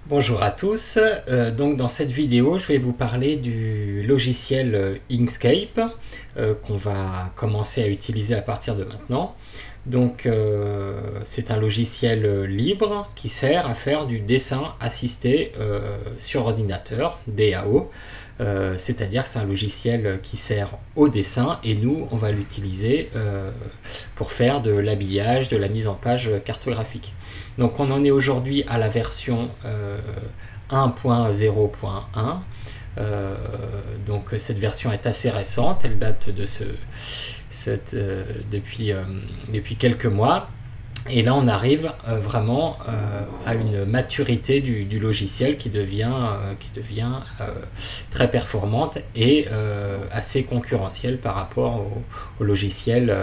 Bonjour à tous, donc dans cette vidéo je vais vous parler du logiciel Inkscape qu'on va commencer à utiliser à partir de maintenant. Donc c'est un logiciel libre qui sert à faire du dessin assisté sur ordinateur, DAO. C'est-à-dire que c'est un logiciel qui sert au dessin et nous on va l'utiliser pour faire de l'habillage, de la mise en page cartographique. Donc on en est aujourd'hui à la version 1.0.1. Donc cette version est assez récente, elle date de depuis quelques mois. Et là on arrive vraiment à une maturité du logiciel qui devient très performante et assez concurrentielle par rapport au logiciel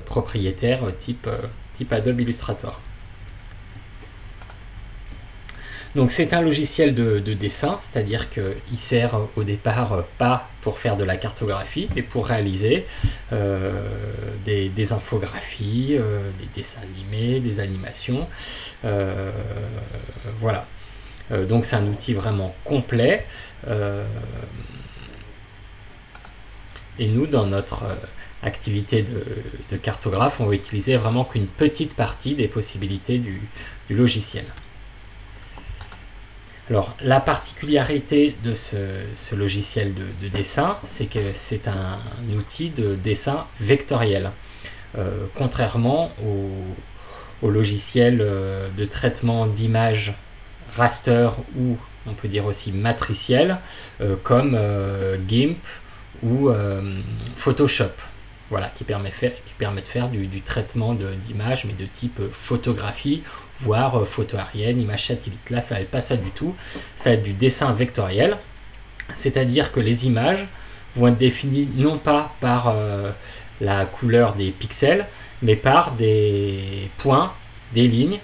propriétaire type Adobe Illustrator. Donc c'est un logiciel de dessin, c'est-à-dire qu'il sert au départ pas pour faire de la cartographie, mais pour réaliser des infographies, des dessins animés, des animations. Voilà. Donc c'est un outil vraiment complet. Et nous, dans notre activité de cartographe, on va utiliser vraiment qu'une petite partie des possibilités du logiciel. Alors, la particularité de ce logiciel de dessin, c'est que c'est un outil de dessin vectoriel. Contrairement au logiciel de traitement d'images raster ou on peut dire aussi matriciel, comme GIMP ou Photoshop. Voilà, qui permet de faire du traitement d'images, mais de type photographie, voire photo aérienne, image satellite. Là, ça va être pas ça du tout. Ça va être du dessin vectoriel, c'est-à-dire que les images vont être définies non pas par la couleur des pixels, mais par des points, des lignes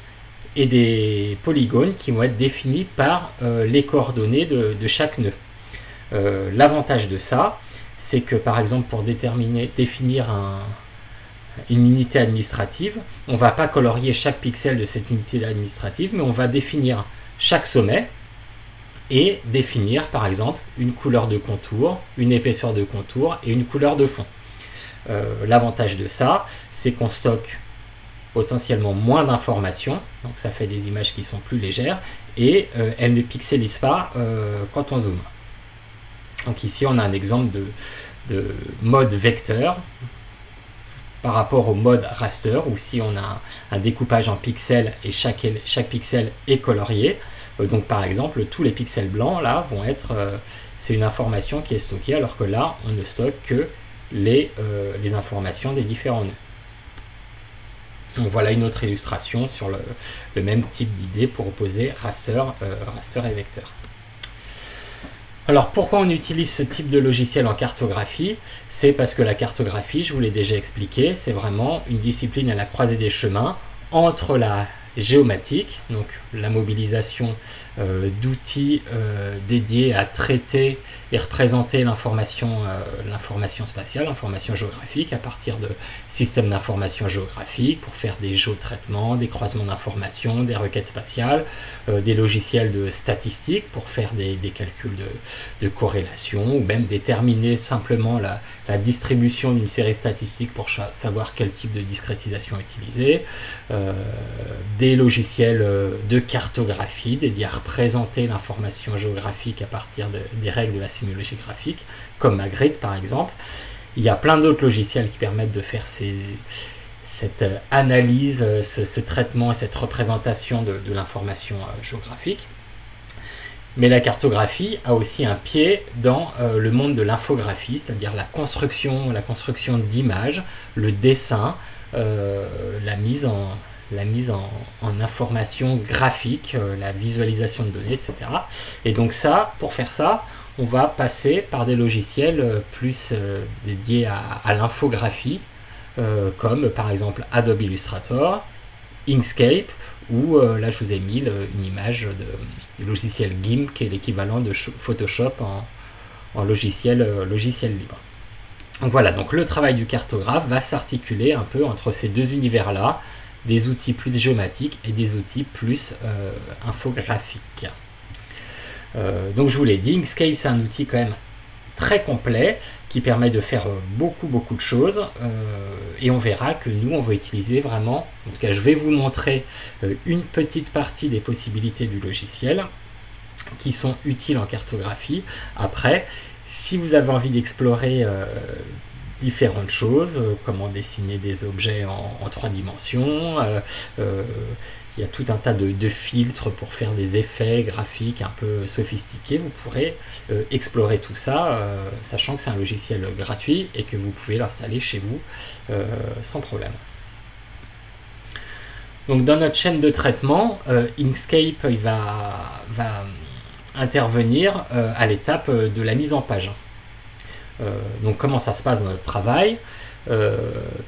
et des polygones qui vont être définis par les coordonnées de chaque nœud. L'avantage de ça, c'est que par exemple pour définir une unité administrative, on ne va pas colorier chaque pixel de cette unité administrative, mais on va définir chaque sommet et définir par exemple une couleur de contour, une épaisseur de contour et une couleur de fond. L'avantage de ça, c'est qu'on stocke potentiellement moins d'informations, donc ça fait des images qui sont plus légères et elles ne pixelisent pas quand on zoome. Donc ici on a un exemple de mode vecteur par rapport au mode raster, où si on a un découpage en pixels et chaque pixel est colorié, donc par exemple tous les pixels blancs là vont être, c'est une information qui est stockée, alors que là on ne stocke que les informations des différents nœuds. Donc voilà une autre illustration sur le même type d'idée pour opposer raster et vecteur. Alors pourquoi on utilise ce type de logiciel en cartographie? C'est parce que la cartographie, je vous l'ai déjà expliqué, c'est vraiment une discipline à la croisée des chemins entre la géomatique, donc la mobilisation d'outils dédiés à traiter et représenter l'information spatiale, l'information géographique à partir de systèmes d'information géographique pour faire des géotraitements, des croisements d'informations, des requêtes spatiales, des logiciels de statistiques pour faire des calculs de corrélation ou même déterminer simplement la distribution d'une série statistique pour savoir quel type de discrétisation utiliser, des logiciels de cartographie dédiés à représenter l'information géographique à partir des règles de la sémiologie graphique, comme Magritte par exemple. Il y a plein d'autres logiciels qui permettent de faire cette analyse, ce traitement et cette représentation de l'information géographique. Mais la cartographie a aussi un pied dans le monde de l'infographie, c'est-à-dire la construction d'images, le dessin, la mise en information graphique, la visualisation de données, etc. Et donc ça, pour faire ça, on va passer par des logiciels plus dédiés à l'infographie, comme par exemple Adobe Illustrator, Inkscape, ou là je vous ai mis une image du logiciel GIMP, qui est l'équivalent de Photoshop en logiciel libre. Donc voilà, donc le travail du cartographe va s'articuler un peu entre ces deux univers-là, des outils plus géomatiques et des outils plus infographiques. Donc je vous l'ai dit, Inkscape c'est un outil quand même très complet qui permet de faire beaucoup de choses et on verra que nous on va utiliser vraiment, en tout cas je vais vous montrer une petite partie des possibilités du logiciel qui sont utiles en cartographie. Après, si vous avez envie d'explorer différentes choses, comment dessiner des objets en 3 dimensions, il y a tout un tas de filtres pour faire des effets graphiques un peu sophistiqués. Vous pourrez explorer tout ça, sachant que c'est un logiciel gratuit et que vous pouvez l'installer chez vous sans problème. Donc dans notre chaîne de traitement, Inkscape il va intervenir à l'étape de la mise en page. Donc comment ça se passe dans notre travail?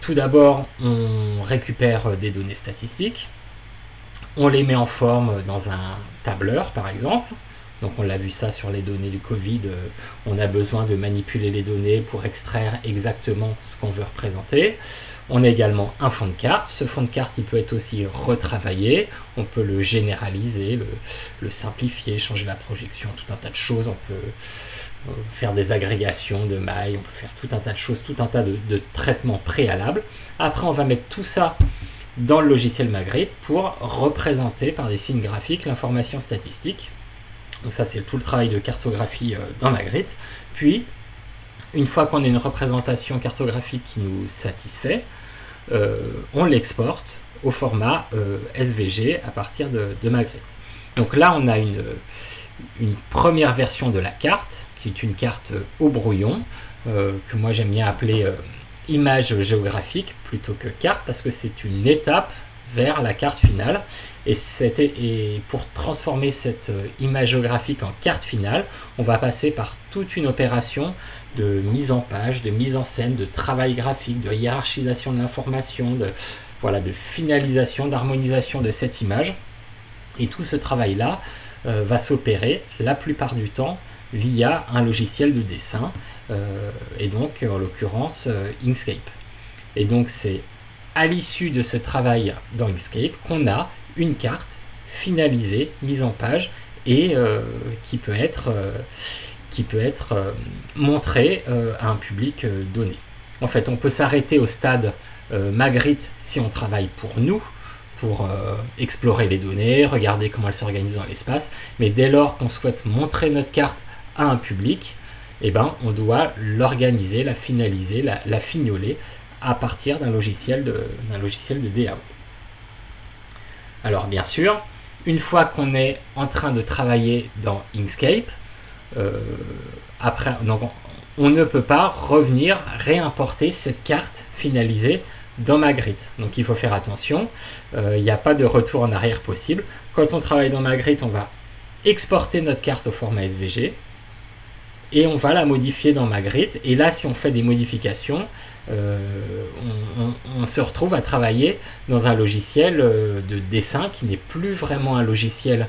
Tout d'abord, on récupère des données statistiques. On les met en forme dans un tableur, par exemple. Donc on l'a vu ça sur les données du Covid. On a besoin de manipuler les données pour extraire exactement ce qu'on veut représenter. On a également un fond de carte. Ce fond de carte, il peut être aussi retravaillé. On peut le généraliser, le simplifier, changer la projection, tout un tas de choses. On peut faire des agrégations de mailles, on peut faire tout un tas de choses, tout un tas de traitements préalables. Après, on va mettre tout ça dans le logiciel Magritte pour représenter par des signes graphiques l'information statistique. Donc ça, c'est tout le travail de cartographie dans Magritte. Puis, une fois qu'on a une représentation cartographique qui nous satisfait, on l'exporte au format SVG à partir de Magritte. Donc là, on a une première version de la carte, qui est une carte au brouillon, que moi j'aime bien appeler image géographique plutôt que carte, parce que c'est une étape vers la carte finale. Et pour transformer cette image géographique en carte finale, on va passer par toute une opération de mise en page, de mise en scène, de travail graphique, de hiérarchisation de l'information, de finalisation, d'harmonisation de cette image. Et tout ce travail-là va s'opérer la plupart du temps via un logiciel de dessin, et donc en l'occurrence Inkscape. Et donc c'est à l'issue de ce travail dans Inkscape qu'on a une carte finalisée, mise en page, et qui peut être montrée à un public donné. En fait, on peut s'arrêter au stade Magritte si on travaille pour nous, pour explorer les données, regarder comment elles s'organisent dans l'espace, mais dès lors qu'on souhaite montrer notre carte à un public, eh ben, on doit l'organiser, la finaliser, la fignoler à partir d'un logiciel de DAO. Alors bien sûr, une fois qu'on est en train de travailler dans Inkscape, donc on ne peut pas revenir réimporter cette carte finalisée dans Magritte. Donc il faut faire attention, il n'y a pas de retour en arrière possible. Quand on travaille dans Magritte, on va exporter notre carte au format SVG et on va la modifier dans Magritte. Et là, si on fait des modifications, on se retrouve à travailler dans un logiciel de dessin qui n'est plus vraiment un logiciel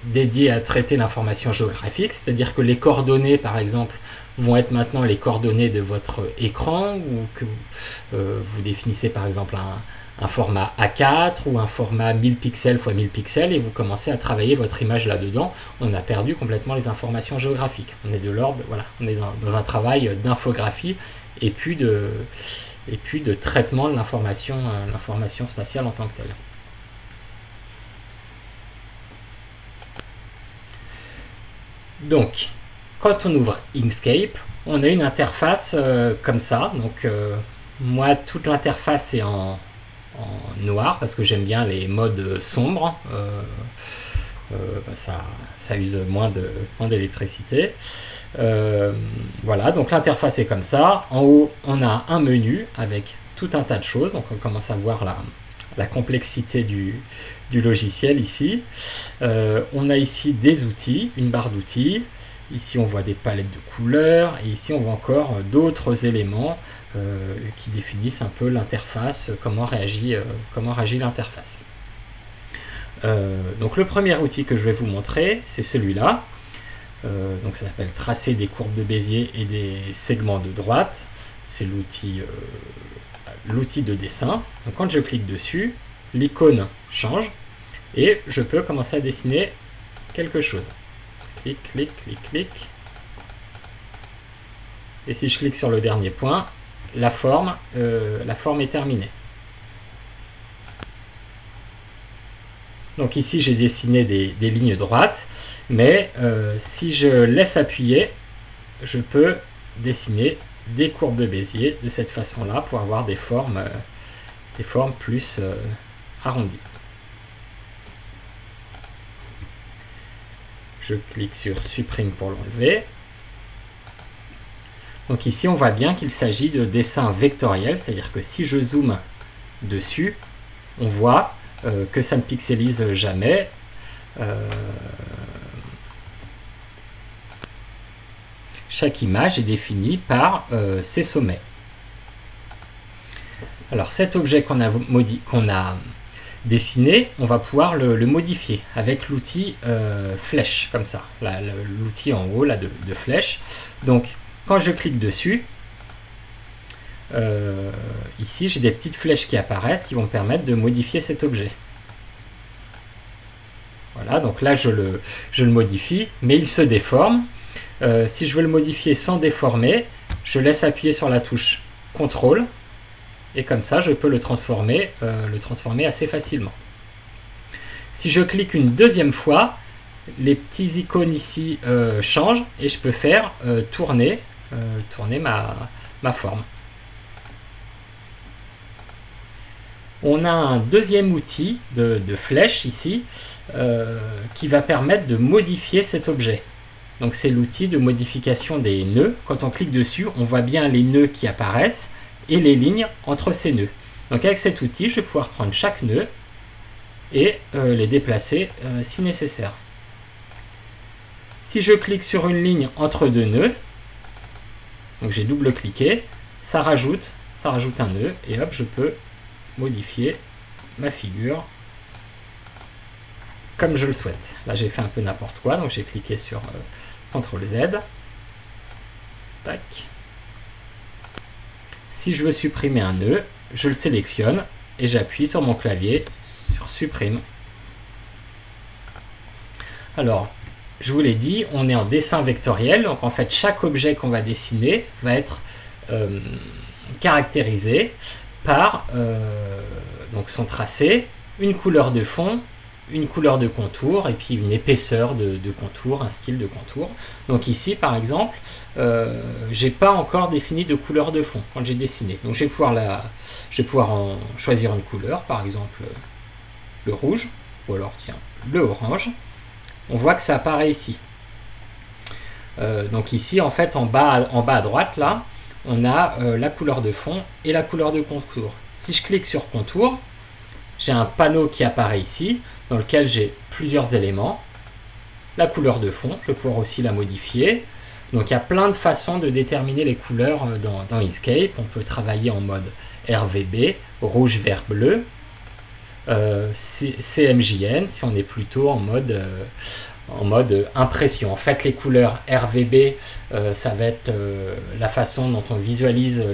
dédié à traiter l'information géographique, c'est-à-dire que les coordonnées, par exemple, vont être maintenant les coordonnées de votre écran, ou que vous définissez par exemple un format A4 ou un format 1000 pixels x 1000 pixels et vous commencez à travailler votre image là-dedans. On a perdu complètement les informations géographiques. On est de l'ordre, voilà, on est dans un travail d'infographie et puis de traitement de l'information spatiale en tant que telle. Donc, quand on ouvre Inkscape, on a une interface comme ça. Donc, moi, toute l'interface est en noir parce que j'aime bien les modes sombres. Ça use moins d'électricité. Voilà, donc l'interface est comme ça. En haut, on a un menu avec tout un tas de choses. Donc, on commence à voir la complexité du logiciel ici. On a ici des outils, une barre d'outils. Ici, on voit des palettes de couleurs. Et ici, on voit encore d'autres éléments qui définissent un peu l'interface, comment réagit l'interface. Donc, le premier outil que je vais vous montrer, c'est celui-là. Donc, ça s'appelle tracer des courbes de Bézier et des segments de droite. C'est l'outil de dessin. Donc, quand je clique dessus, l'icône change et je peux commencer à dessiner quelque chose. Clic, clic, clic, clic. Et si je clique sur le dernier point, la forme est terminée. Donc ici, j'ai dessiné des lignes droites, mais si je laisse appuyer, je peux dessiner des courbes de Bézier de cette façon-là pour avoir des formes plus arrondies. Je clique sur supprime pour l'enlever. Donc ici, on voit bien qu'il s'agit de dessins vectoriels, c'est-à-dire que si je zoome dessus, on voit que ça ne pixelise jamais. Chaque image est définie par ses sommets. Alors cet objet qu'on a dessiné, on va pouvoir le modifier avec l'outil flèche, comme ça, l'outil en haut là, de flèche. Donc quand je clique dessus, ici j'ai des petites flèches qui apparaissent qui vont me permettre de modifier cet objet. Voilà, donc là je le modifie, mais il se déforme. Si je veux le modifier sans déformer, je laisse appuyer sur la touche CTRL et comme ça je peux le transformer assez facilement. Si je clique une deuxième fois, les petits icônes ici changent et je peux faire tourner ma forme. On a un deuxième outil de flèche ici qui va permettre de modifier cet objet. Donc c'est l'outil de modification des nœuds. Quand on clique dessus, on voit bien les nœuds qui apparaissent et les lignes entre ces nœuds. Donc avec cet outil, je vais pouvoir prendre chaque nœud et les déplacer si nécessaire. Si je clique sur une ligne entre deux nœuds, donc j'ai double-cliqué, ça rajoute un nœud et hop, je peux modifier ma figure comme je le souhaite. Là j'ai fait un peu n'importe quoi, donc j'ai cliqué sur CTRL Z. Tac. Si je veux supprimer un nœud, je le sélectionne et j'appuie sur mon clavier sur supprime. Alors, je vous l'ai dit, on est en dessin vectoriel, donc en fait chaque objet qu'on va dessiner va être caractérisé par donc son tracé, une couleur de fond, une couleur de contour et puis une épaisseur de contour, un style de contour. Donc ici par exemple, j'ai pas encore défini de couleur de fond quand j'ai dessiné. Donc je vais pouvoir en choisir une couleur, par exemple le rouge, ou alors tiens, le orange. On voit que ça apparaît ici. Donc ici en fait en bas à droite là, on a la couleur de fond et la couleur de contour. Si je clique sur contour, j'ai un panneau qui apparaît ici, dans lequel j'ai plusieurs éléments. La couleur de fond, je vais pouvoir aussi la modifier. Donc il y a plein de façons de déterminer les couleurs dans Inkscape. On peut travailler en mode RVB, rouge, vert, bleu. CMJN, si on est plutôt en mode impression. En fait, les couleurs RVB, ça va être la façon dont on visualise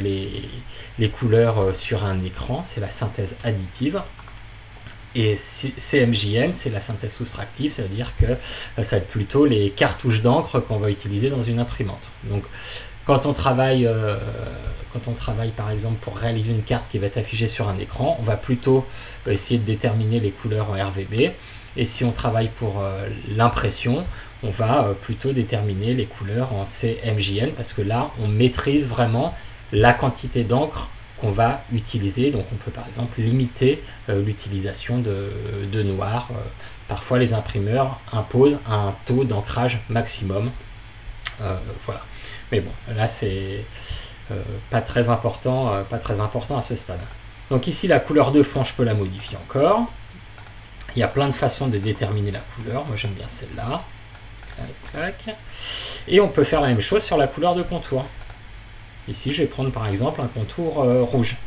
les couleurs sur un écran, c'est la synthèse additive. Et CMJN, c'est la synthèse soustractive, ça veut dire que ça va être plutôt les cartouches d'encre qu'on va utiliser dans une imprimante. Donc, quand on travaille par exemple pour réaliser une carte qui va être affichée sur un écran, on va plutôt essayer de déterminer les couleurs en RVB. Et si on travaille pour l'impression, on va plutôt déterminer les couleurs en CMJN parce que là, on maîtrise vraiment la quantité d'encre qu'on va utiliser. Donc on peut par exemple limiter l'utilisation de noir. Parfois les imprimeurs imposent un taux d'ancrage maximum. Voilà. Mais bon, là c'est pas très important à ce stade. Donc ici la couleur de fond, je peux la modifier encore. Il y a plein de façons de déterminer la couleur. Moi j'aime bien celle-là. Clac, clac. Et on peut faire la même chose sur la couleur de contour. Ici, je vais prendre par exemple un contour rouge.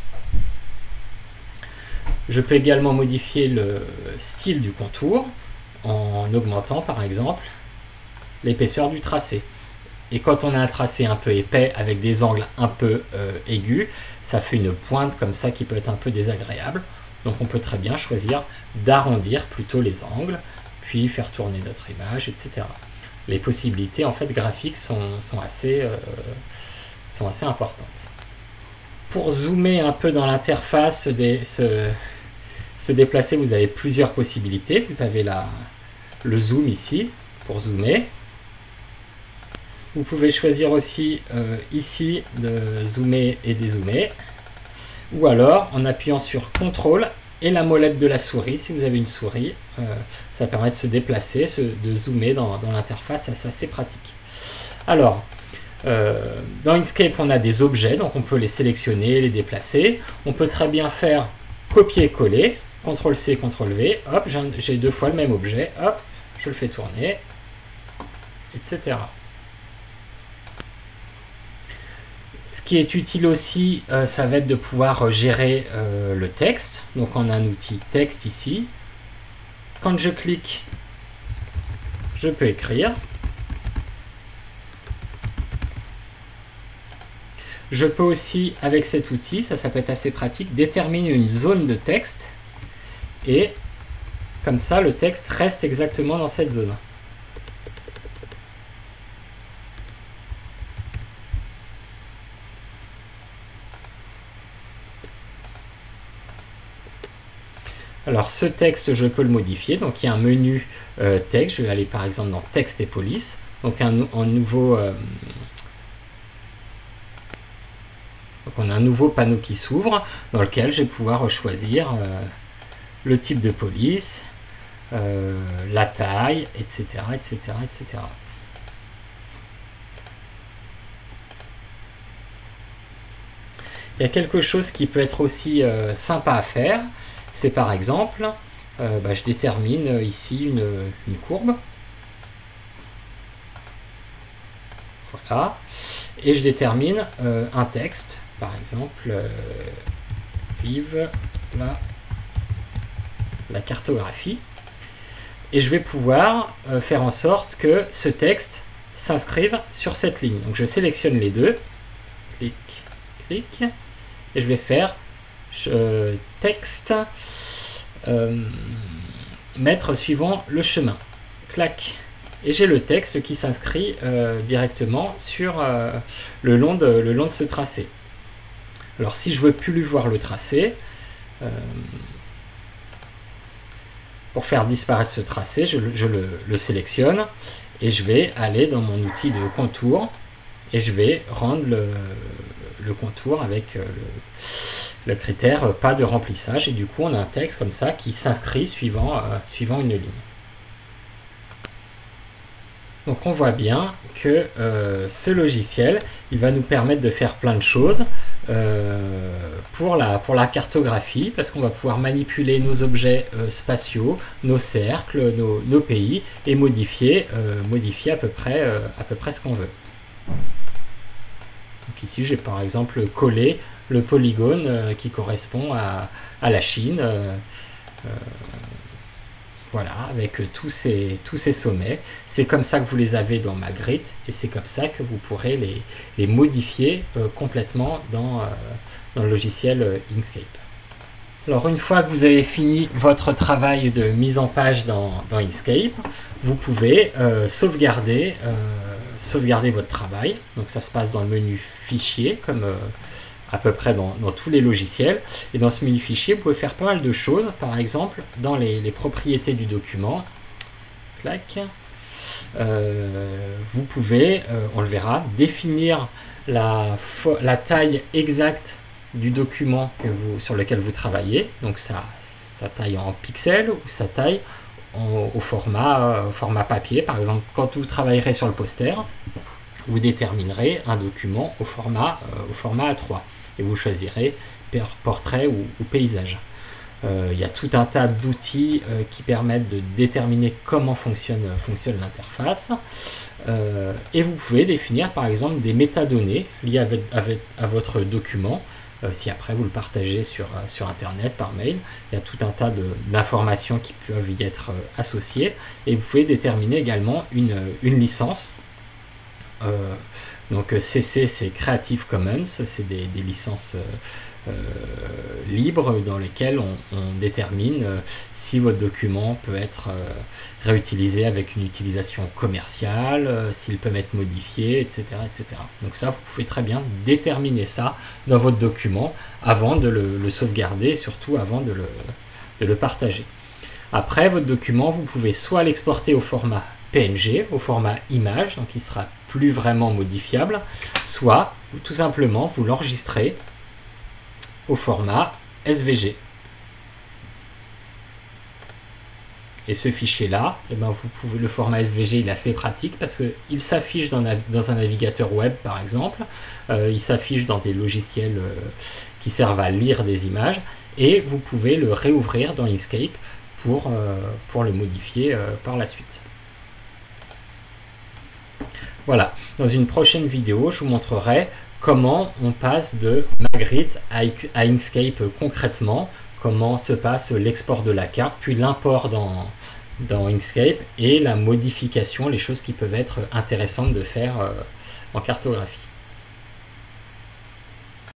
Je peux également modifier le style du contour en augmentant par exemple l'épaisseur du tracé. Et quand on a un tracé un peu épais avec des angles un peu aigus, ça fait une pointe comme ça qui peut être un peu désagréable. Donc on peut très bien choisir d'arrondir plutôt les angles puis faire tourner notre image, etc. Les possibilités en fait graphiques sont assez importantes. Pour zoomer un peu dans l'interface, se déplacer, vous avez plusieurs possibilités. Vous avez le zoom ici pour zoomer. Vous pouvez choisir aussi ici de zoomer et dézoomer. Ou alors en appuyant sur CTRL et la molette de la souris, si vous avez une souris, ça permet de se déplacer, de zoomer dans l'interface, c'est assez pratique. Alors, dans Inkscape, on a des objets, donc on peut les sélectionner, les déplacer. On peut très bien faire copier-coller, CTRL-C, CTRL-V, hop, j'ai 2 fois le même objet, hop, je le fais tourner, etc. Ce qui est utile aussi, ça va être de pouvoir gérer le texte. Donc on a un outil texte ici. Quand je clique, je peux écrire. Je peux aussi, avec cet outil, ça peut être assez pratique, déterminer une zone de texte. Et comme ça, le texte reste exactement dans cette zone. Alors ce texte, je peux le modifier. Donc il y a un menu texte. Je vais aller par exemple dans texte et police. Donc donc on a un nouveau panneau qui s'ouvre dans lequel je vais pouvoir choisir le type de police, la taille, etc., etc., etc. Il y a quelque chose qui peut être aussi sympa à faire. C'est par exemple, je détermine ici une courbe. Voilà. Et je détermine un texte. Par exemple, vive la cartographie. Et je vais pouvoir faire en sorte que ce texte s'inscrive sur cette ligne. Donc je sélectionne les deux. Clic, clic. Et je vais faire texte mettre suivant le chemin. Clac. Et j'ai le texte qui s'inscrit directement sur le long de ce tracé. Alors si je veux plus lui voir le tracé, pour faire disparaître ce tracé, je le sélectionne et je vais aller dans mon outil de contour et je vais rendre le contour avec le critère pas de remplissage, et du coup on a un texte comme ça qui s'inscrit suivant une ligne. Donc on voit bien que ce logiciel, il va nous permettre de faire plein de choses pour la cartographie, parce qu'on va pouvoir manipuler nos objets spatiaux, nos cercles, nos pays, et modifier à peu près ce qu'on veut. Donc ici j'ai par exemple collé le polygone qui correspond à la Chine. Voilà, avec tous ces sommets. C'est comme ça que vous les avez dans Magritte, et c'est comme ça que vous pourrez les modifier complètement dans le logiciel Inkscape. Alors une fois que vous avez fini votre travail de mise en page dans Inkscape, vous pouvez sauvegarder votre travail. Donc ça se passe dans le menu fichier, comme à peu près dans tous les logiciels. Et dans ce menu fichier, vous pouvez faire pas mal de choses. Par exemple, dans les propriétés du document, clac, vous pouvez, on le verra, définir la taille exacte du document sur lequel vous travaillez. Donc sa taille en pixels ou sa taille au format papier. Par exemple, quand vous travaillerez sur le poster, vous déterminerez un document au format A3. Et vous choisirez portrait ou paysage. Il y a tout un tas d'outils qui permettent de déterminer comment fonctionne l'interface. Et vous pouvez définir par exemple des métadonnées liées à votre document. Si après vous le partagez sur Internet, par mail, il y a tout un tas d'informations qui peuvent y être associées. Et vous pouvez déterminer également une licence. Donc CC, c'est Creative Commons, c'est des licences libres dans lesquelles on détermine si votre document peut être réutilisé avec une utilisation commerciale, s'il peut être modifié, etc., etc. Donc ça, vous pouvez très bien déterminer ça dans votre document avant de le sauvegarder et surtout avant de le partager. Après, votre document, vous pouvez soit l'exporter au format PNG, au format image, donc il sera plus vraiment modifiable, soit tout simplement vous l'enregistrez au format SVG. Et ce fichier-là, eh ben le format SVG il est assez pratique parce qu'il s'affiche dans un navigateur web par exemple, il s'affiche dans des logiciels qui servent à lire des images, et vous pouvez le réouvrir dans Inkscape pour le modifier par la suite. Voilà, dans une prochaine vidéo, je vous montrerai comment on passe de Magritte à Inkscape concrètement, comment se passe l'export de la carte, puis l'import dans Inkscape et la modification, les choses qui peuvent être intéressantes de faire en cartographie.